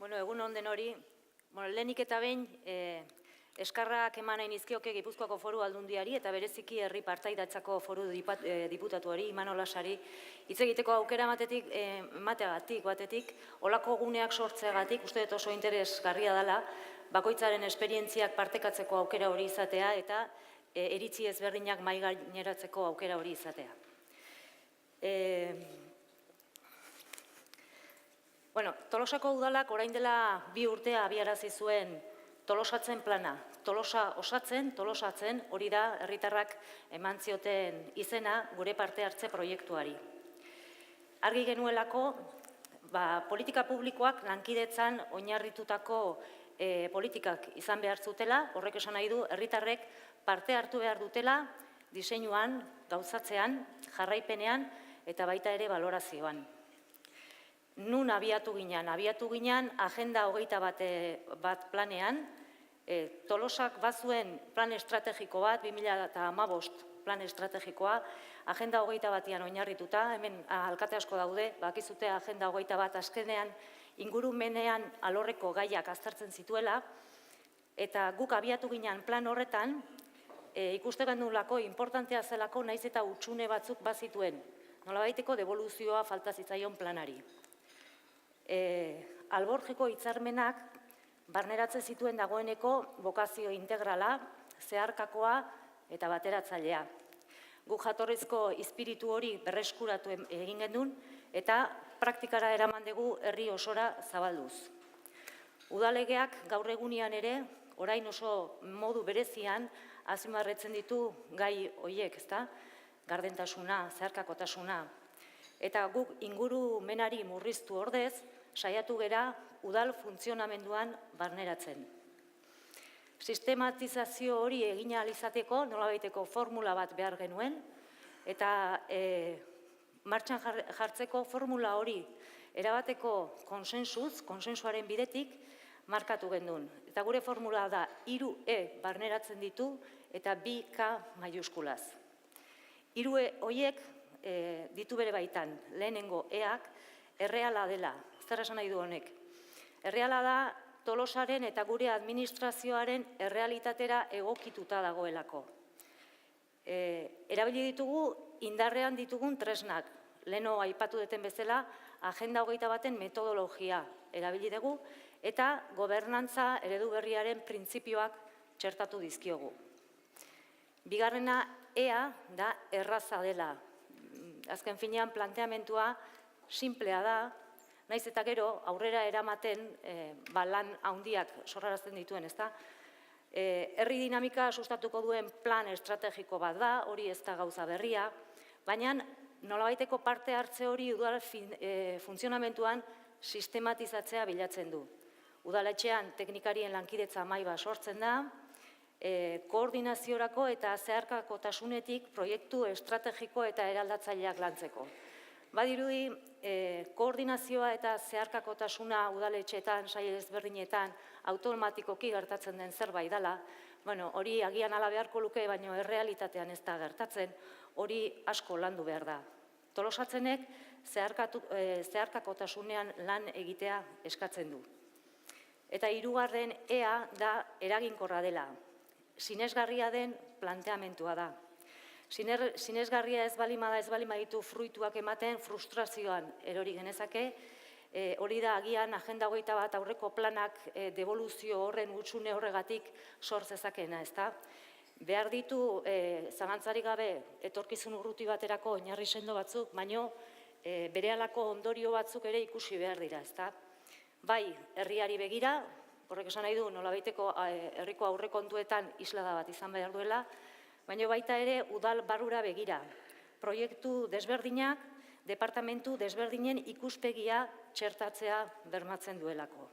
Egun onden hori, lehenik eta behin eskarrak eman nahi nizkioke Gipuzkoako Foru Aldundiari eta bereziki herri partaidatzako foru diputatuari, Imanol Lasari, hitz egiteko aukera batetik, olako guneak sortzeagatik, uste dut oso interesgarria dela, bakoitzaren esperientziak partekatzeko aukera hori izatea eta iritzi ezberdinak mahai gaineratzeko aukera hori izatea. Tolosako udalak orain dela 2 urte abiarazi zuen Tolosatzen plana. Tolosa osatzen, hori da herritarrak eman zioten izena gure parte hartze proiektuari. Argi genuelako, politika publikoak lankidetzan oinarritutako politikak izan behar zutela, horrek esan nahi du, herritarrek parte hartu behar dutela diseinuan, gauzatzean, jarraipenean eta baita ere balorazioan. Nun abiatu ginen? Abiatu ginen Agenda 21 planean, Tolosak bazuen plan estrategiko bat, 2015 plan estrategikoa, Agenda 21an oinarrituta, hemen alkate asko daude, bakizute Agenda 21 azkenean ingurumenean alorreko gaiak aztertzen zituela, eta guk abiatu ginen plan horretan, ikuste gendulako importantea zelako naiz eta hutsune batzuk bazituen, nolabaiteko devoluzioa falta zitzaion planari. Alborjeko hitzarmenak barneratzen zituen dagoeneko bokazio integrala, zeharkakoa eta bateratzailea. Guk jatorrizko izpiritu hori berreskuratu egin genuen eta praktikara eraman dugu herri osora zabalduz. Udalegeak gaur egunean ere, orain oso modu berezian, azpimarratzen ditu gai horiek, ezta? Gardentasuna, zeharkakotasuna. Eta guk ingurumenari murriztu ordez, saiatu gera udal funtzionamenduan barneratzen. Sistematizazio hori egin ahal izateko nolabaiteko formula bat behar genuen, eta martxan jartzeko formula hori erabateko konsensuaren bidetik markatu genuen. Eta gure formula da 3E barneratzen ditu eta 2K maiuskulaz. 3E horiek ditu bere baitan, lehenengo eak, erreala dela, zer esan nahi du honek. Erreala da Tolosaren eta gure administrazioaren errealitatera egokituta dagoelako. Erabili ditugu indarrean ditugun tresnak, leheno aipatu duten bezala, Agenda 21 metodologia erabili dugu eta gobernantza eredu berriaren printzipioak txertatu dizkiogu. Bigarrena ea da erraza dela. Azken finean planteamentua sinplea da, naiz eta gero aurrera eramaten lan handiak sorrarazten dituen, ezta? Herri dinamika sustatuko duen plan estrategiko bat da, hori ez da gauza berria, baina nolabaiteko parte hartze hori udal funtzionamentuan sistematizatzea bilatzen du. Udaletxean teknikarien lankidetza mahai bat sortzen da, koordinaziorako eta zeharkakotasunetik proiektu estrategiko eta eraldatzaileak lantzeko. Badirudi, koordinazioa eta zeharkakotasuna udaletxeetan, sail ezberdinetan, automatikoki gertatzen den zerbait dela, hori agian ala beharko luke, baina errealitatean ez da gertatzen, hori asko landu behar da. Tolosatzenek zeharkakotasunean lan egitea eskatzen du. Eta 3. ea da eraginkorra dela. Sinesgarria den planteamentua da. Sinesgarria ez balima ditu fruituak ematen frustrazioan erori genezake, hori da agian Agenda 21 aurreko planak devoluzio horren hutsune horregatik sor zezakena, ezta? Behar ditu, zalantzarik gabe, etorkizun urruti baterako oinarri sendo batzuk, baino berehalako ondorio batzuk ere ikusi behar dira, ezta? Bai, herriari begira, horrek esan nahi du, nolabaiteko herriko aurrekontuetan islada bat izan behar duela, baina baita ere udal barrura begira. Proiektu desberdinak, departamentu desberdinen ikuspegia txertatzea bermatzen duelako.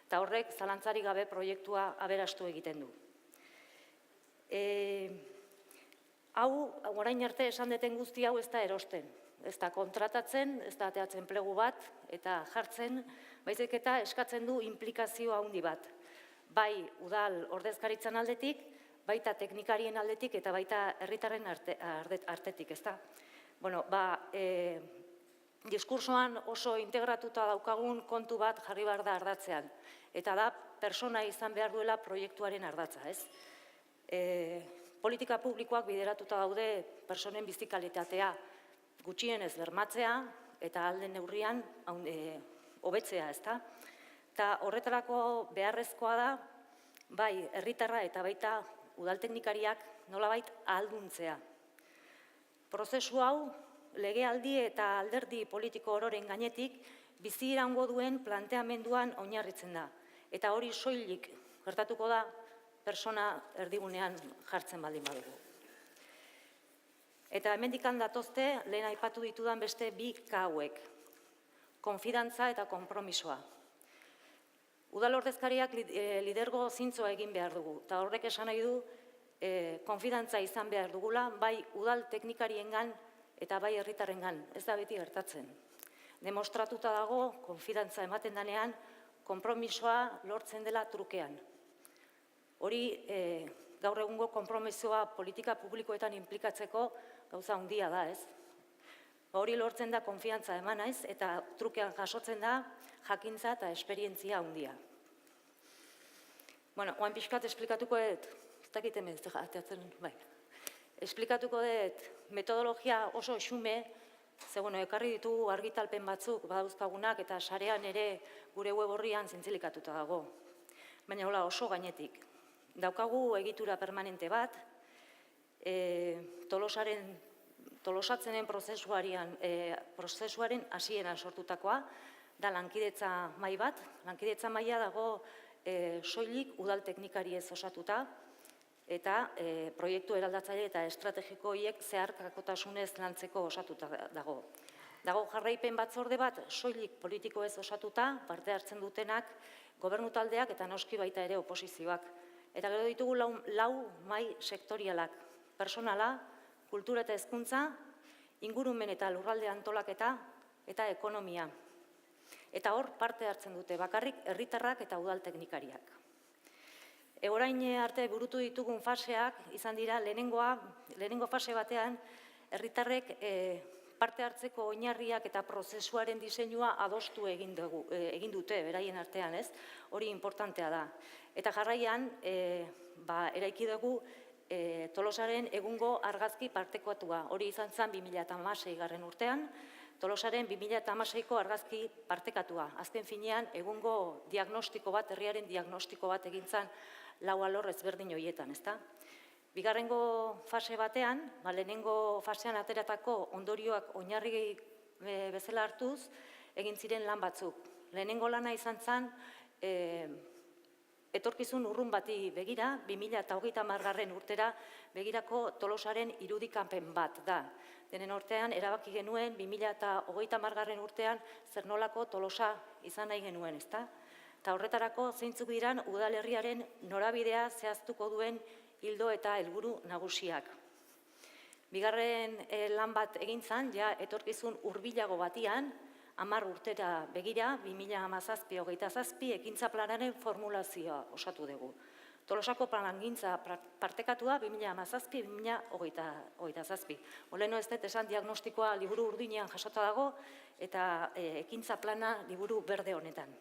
Eta horrek zalantzarik gabe proiektua aberastu egiten du. Hau, orain arte esan deten guzti hau ez da erosten. Ez da kontratatzen, ez da ateatzen plegu bat eta jartzen, baizik eta eskatzen du implikazio handi bat. Bai udal ordezkaritzan aldetik, baita teknikarien aldetik eta baita herritarren artetik, ezta? diskursoan oso integratuta daukagun kontu bat jarri behar da ardatzean. Eta da, persona izan behar duela proiektuaren ardatza, ez? Politika publikoak bideratuta daude personen bizikalitatea gutxienez bermatzea eta ahal den neurrian hobetzea, ezta? Eta horretarako beharrezkoa da, bai, herritarra eta baita udalteknikariak nolabait ahalduntzea. Prozesu hau, legealdi eta alderdi politiko ororen gainetik bizi iraungo duen planteamenduan oinarritzen da. Eta hori soilik gertatuko da persona erdigunean jartzen baldin badugu. Eta hemendikan datozte lehen aipatu ditudan beste bi K hauek. Konfidantza eta konpromisoa. Udal ordezkariak lidergo zintzoa egin behar dugu. Eta horrek esan nahi du konfidantza izan behar dugula, bai udal teknikariengan eta bai herritarrengan, ez da beti gertatzen. Demostratuta dago, konfidantza ematen danean, konpromisoa lortzen dela trukean. Hori gaur egungo konpromisoa politika publikoetan inplikatzeko gauza handia da, ez? Hori lortzen da konfiantza eman naiz eta trukean jasotzen da jakintza eta esperientzia handia. Bueno, oain pixkat esplikatuko dut, ez dakit hemen, esplikatuko dut metodologia oso xume, ze ekarri ditugu argitalpen batzuk badauzkagunak eta sarean ere gure web orrian zintzilikatuta dago. Baina hola oso gainetik. Daukagu egitura permanente bat, tolosatzenen prozesuaren hasieran sortutakoa, da lankidetza mahai bat. Lankidetza mahaia dago soilik udal teknikariez osatuta, eta proiektu eraldatzaile eta estrategiko horiek zeharkakotasunez lantzeko osatuta dago. Dago jarraipen batzorde bat soilik politikoez osatuta, parte hartzen dutenak, gobernu taldeak eta noski baita ere oposizioak. Eta gero ditugu lau mahai sektorialak, personala, kultura eta hezkuntza, ingurumen eta lurralde antolaketa eta ekonomia. Eta hor parte hartzen dute bakarrik herritarrak eta udal teknikariak. Orain arte burutu ditugun faseak izan dira lehenengo fase batean herritarrek parte hartzeko oinarriak eta prozesuaren diseinua adostu egin dute beraien artean, ez? Hori importantea da. Eta jarraian eraiki dugu Tolosaren egungo argazki partekatuak. Hori izan zen 2016 urtean, Tolosaren 2016ko argazki partekatua. Azken finean egungo diagnostiko bat, herriaren diagnostiko bat egin zen 4 alor ezberdin horietan, ezta? Bigarrengo fase batean, lehenengo fasean ateratako ondorioak oinarri bezala hartuz, egin ziren lan batzuk. Lehenengo lana izan zen, etorkizun urrun bati begira, 2030 urtera begirako Tolosaren irudikapen bat da. Denen urtean, erabaki genuen 2030 urtean zer nolako Tolosa izan nahi genuen, ezta? Eta horretarako zeintzuk diran udalerriaren norabidea zehaztuko duen ildo eta helburu nagusiak. Bigarren lan bat egin zen, ja etorkizun hurbilago batian, 10 urtera begira, 2017-27 ekintza planaren formulazioa osatu dugu. Tolosako plangintza partekatua 2017-2027. Oleno ez dut esan diagnostikoa liburu urdinean jasota dago eta ekintza plana liburu berde honetan.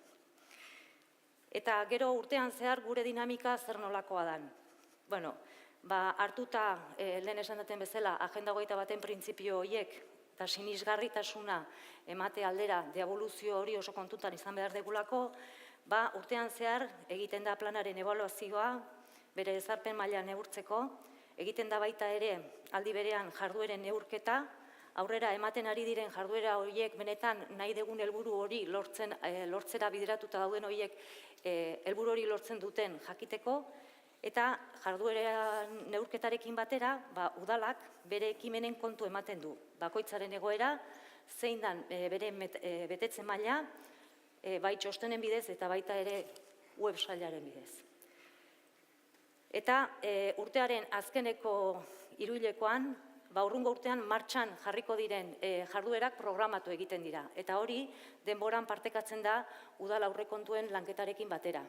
Eta gero urtean zehar gure dinamika zer nolakoa dan. Bueno, hartuta lehen esan daten bezala, agenda 21 printzipio horiek eta sinisgarritasuna emate aldera deaboluzio hori oso kontutan izan behar degulako, urtean zehar egiten da planaren ebaluazioa, bere ezarpen maila neurtzeko, egiten da baita ere aldi berean jardueren neurketa, aurrera ematen ari diren jarduera horiek benetan nahi dugun helburu hori lortzera bideratuta dauden horiek helburu hori lortzen duten jakiteko, eta jarduera neurketarekin batera, udalak bere ekimenen kontu ematen du. Bakoitzaren egoera, zein dan bere betetzen maila, bai txostenen bidez eta baita ere websailaren bidez. Eta urtearen azkeneko hiruhilekoan, urrungo urtean martxan jarriko diren jarduerak programatu egiten dira. Eta hori denboran partekatzen da udal aurrekontuen lanketarekin batera.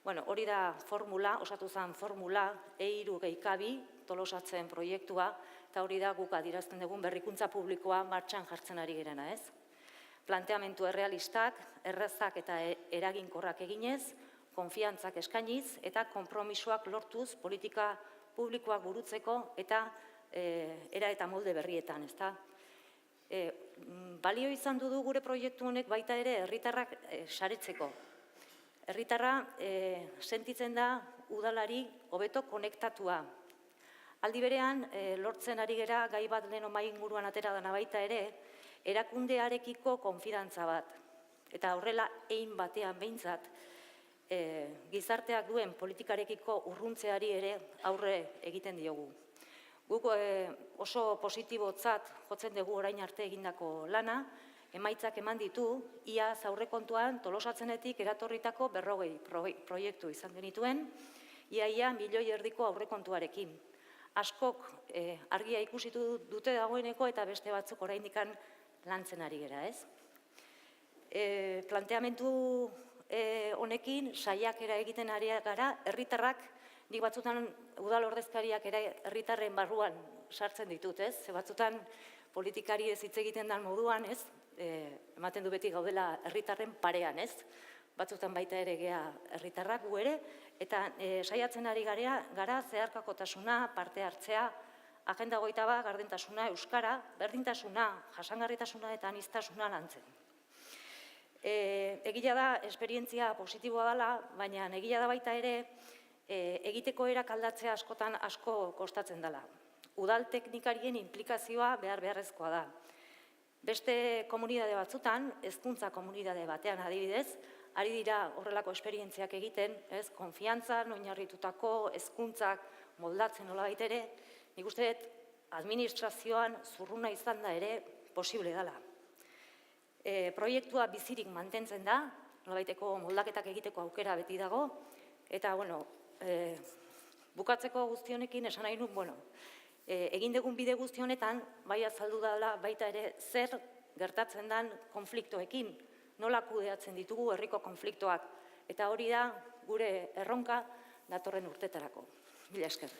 Hori da formula, osatu zen formula, E3G2 Tolosatzen proiektua, eta hori da guk adierazten dugun berrikuntza publikoa martxan jartzen ari gerena, ez? Planteamendu errealistak, errazak eta eraginkorrak eginez, konfiantzak eskainiz eta konpromisoak lortuz politika publikoak burutzeko eta era eta molde berrietan, ezta? Balio izan du gure proiektu honek baita ere herritarrak saretzeko. Herritarra sentitzen da udalari hobeto konektatua. Aldi berean, lortzen ari gera gai bat lehen mahai inguruan atera dena baita ere, erakundearekiko konfidantza bat. Eta horrela, ein batean behintzat, gizarteak duen politikarekiko urruntzeari ere aurre egiten diogu. Guk oso positibotzat jotzen dugu orain arte egindako lana, emaitzak eman ditu, iaz aurrekontuan Tolosatzenetik eratorritako 40 proiektu izan genituen, ia 1,5 milioi aurrekontuarekin. Askok argia ikusitu dute dagoeneko eta beste batzuk oraindikan lantzen ari gera, ez? Planteamendu honekin saiakera egiten ari gara, herritarrak, nik batzutan udal ordezkariak ere herritarren barruan sartzen ditut, ez? Batzutan politikari ez hitz egiten den moduan, ez? Ematen du beti gaudela herritarren parean, ez? Batzutan baita ere gea herritarrak gu ere, eta saiatzen ari gara zeharkakotasuna, parte hartzea, agenda 21, gardentasuna, euskara, berdintasuna, jasangarritasuna eta aniztasuna lantzen. Egia da, esperientzia positiboa dela, baina egia da baita ere, egiteko erak aldatzea askotan asko kostatzen dela. Udal teknikarien implikazioa beharrezkoa da. Beste komunitate batzutan, hezkuntza komunitate batean adibidez, ari dira horrelako esperientziak egiten, ez, konfiantzan, oinarritutako hezkuntzak moldatzen nolabait ere, nik uste dut administrazioan zurruna izan da ere posible dela. Proiektua bizirik mantentzen da, nolabaiteko moldaketak egiteko aukera beti dago, eta, bueno, bukatzeko guzti honekin esan nahi nun, bueno, egin dugun bide guzti honetan, bai azaldu dela baita ere zer gertatzen den konfliktoekin, nola kudeatzen ditugu herriko konfliktoak, eta hori da gure erronka datorren urtetarako. Mila esker.